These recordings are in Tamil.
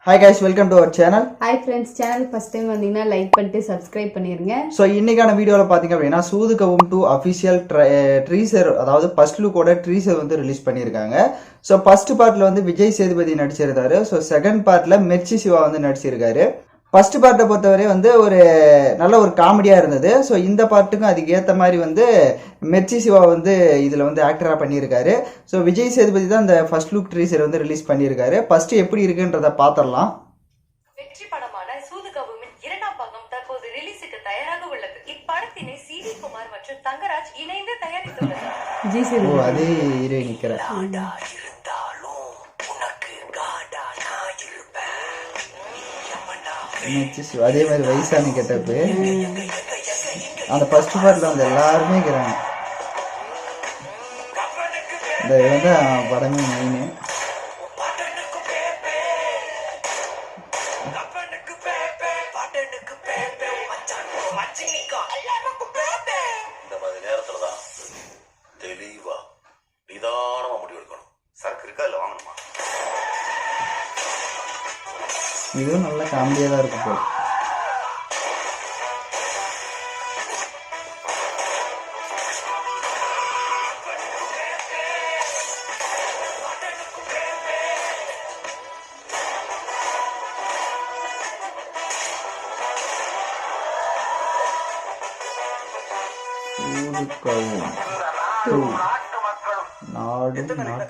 Hi guys, welcome to our channel. Hi friends, channel first time வந்தீங்கன்னா லைக் பண்ணிட்டு subscribe பண்ணிருங்க. So இன்னைக்கான வீடியோல பாத்தீங்க அப்படினா சூதுகவும் 2 official teaser அதாவது first look ஓட teaser வந்து ரிலீஸ் பண்ணிருக்காங்க. So first partல வந்து விஜய் சேதுபதி நடிச்சிருந்தாரு. So second partல மெர்ச்சி சிவா வந்து நடிச்சிருக்காரு. ஃபர்ஸ்ட் பார்ட்டை பொறுத்தவரை வந்து ஒரு நல்ல ஒரு காமெடியாக இருந்தது. ஸோ இந்த பார்ட்டுக்கும் அதுக்கு ஏற்ற மாதிரி வந்து மெர்ச்சி சிவா வந்து இதில் வந்து ஆக்டராக பண்ணியிருக்காரு. ஸோ விஜய் சேதுபதி தான் இந்த ஃபர்ஸ்ட் லுக் ட்ரீசர் வந்து ரிலீஸ் பண்ணியிருக்காரு. ஃபர்ஸ்ட் எப்படி இருக்குன்றத பார்த்துடலாம். வெற்றி படமான சூதுகவுமின் இரண்டாம் பாகம் தற்போது ரிலீஸுக்கு தயாராக உள்ளது. இப்படத்தினை சி.வி. குமார் மற்றும் தங்கராஜ் இணைந்து தயாரித்துள்ளனர். அதே ஹீரோ நிற்கிறார். அதே மாதிரி வயசான கெட்டப்பு அந்த ஃபர்ஸ்ட் பார்ட்ல வந்து எல்லாருமே இருக்கிறாங்க. இந்த வந்து படமே மெயின். இந்த மாதிரி நேரத்துல தான் தெளிவா நிதானமா முடிவு எடுக்கணும். சரக்கு இருக்கா இல்ல வாங்கணுமா? இதுவும் நல்ல காமெடியாக தான் இருக்கு போல்.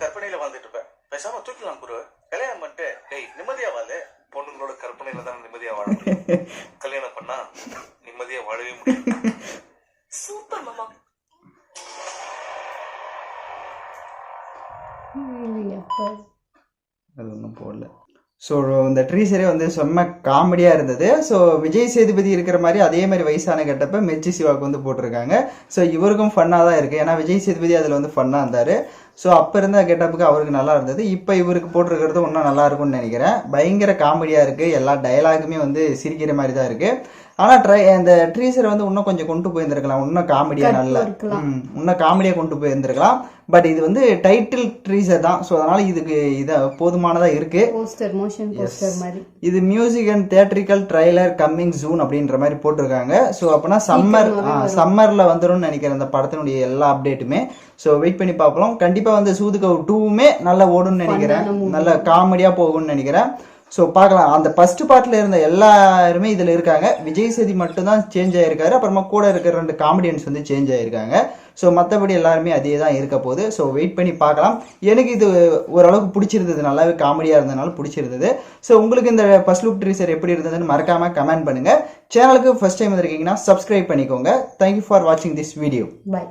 கற்பனையில வாழ்ந்துட்டு இருப்பேன். பேசாம தூக்கலாம் குரு. கல்யாணம் பண்ணிட்டு நிம்மதியா வாழு. பொண்ணுங்களோட கற்பனையில தான் நிம்மதியா வாழ முடியும். கல்யாணம் பண்ணா நிம்மதியா வாழவே முடியும். சூப்பர் மாமா. அது ஒன்றும் போடல. ஸோ இந்த ட்ரீசரே வந்து செம்ம காமெடியாக இருந்தது. ஸோ விஜய் சேதுபதி இருக்கிற மாதிரி அதே மாதிரி வயசான கெட்டப்ப மெர்ச்சி சிவாவுக்கு வந்து போட்டிருக்காங்க. ஸோ இவருக்கும் ஃபன்னாக தான் இருக்குது. ஏன்னா விஜய் சேதுபதி அதில் வந்து ஃபன்னாக இருந்தார். ஸோ அப்போ இருந்த கெட்டப்புக்கு அவருக்கு நல்லா இருந்தது. இப்போ இவருக்கு போட்டிருக்கிறது இன்னும் நல்லா இருக்கும்னு நினைக்கிறேன். பயங்கர காமெடியாக இருக்குது. எல்லா டயலாகுமே வந்து சிரிக்கிற மாதிரி தான் இருக்குது. ஆனால் அந்த ட்ரீசரை வந்து இன்னும் கொஞ்சம் கொண்டு போயிருந்துருக்கலாம். இன்னும் காமெடியாக நல்லா இன்னும் காமெடியாக கொண்டு போயிருந்துருக்கலாம். பட் இது வந்து டைட்டில் ட்ரீசர் தான். ஸோ அதனால இதுக்கு இதை போதுமானதாக இருக்கு. இது music and theatrical trailer coming June அப்படின்ற மாதிரி போட்டிருக்காங்க. ஸோ அப்படின்னா சம்மர்ல வந்துடும் நினைக்கிறேன் அந்த படத்தினுடைய எல்லா அப்டேட்டுமே. ஸோ வெயிட் பண்ணி பார்க்கலாம். கண்டிப்பாக வந்து சூதுகவு 2மே நல்லா ஓடும்னு நினைக்கிறேன். நல்ல காமெடியாக போகும்னு நினைக்கிறேன். ஸோ பார்க்கலாம். அந்த ஃபர்ஸ்ட் பார்ட்டில் இருந்த எல்லாருமே இதில் இருக்காங்க. விஜய் சேதி மட்டும்தான் சேஞ்ச் ஆகிருக்காரு. அப்புறமா கூட இருக்கிற 2 காமெடியன்ஸ் வந்து சேஞ்ச் ஆகிருக்காங்க. ஸோ மற்றபடி எல்லாருமே அதே தான் இருக்க போகுது. ஸோ வெயிட் பண்ணி பார்க்கலாம். எனக்கு இது ஓரளவுக்கு பிடிச்சிருந்தது. நல்லாவே காமெடியாக இருந்ததுனால பிடிச்சிருந்தது. ஸோ உங்களுக்கு இந்த ஃபர்ஸ்ட் லுக் ட்ரீசர் எப்படி இருந்ததுன்னு மறக்காமல் கமெண்ட் பண்ணுங்கள். சேனலுக்கு ஃபர்ஸ்ட் டைம் வந்திருக்கீங்கன்னா சப்ஸ்கிரைப் பண்ணிக்கோங்க. தேங்க்யூ ஃபார் வாட்சிங் திஸ் வீடியோ. பை.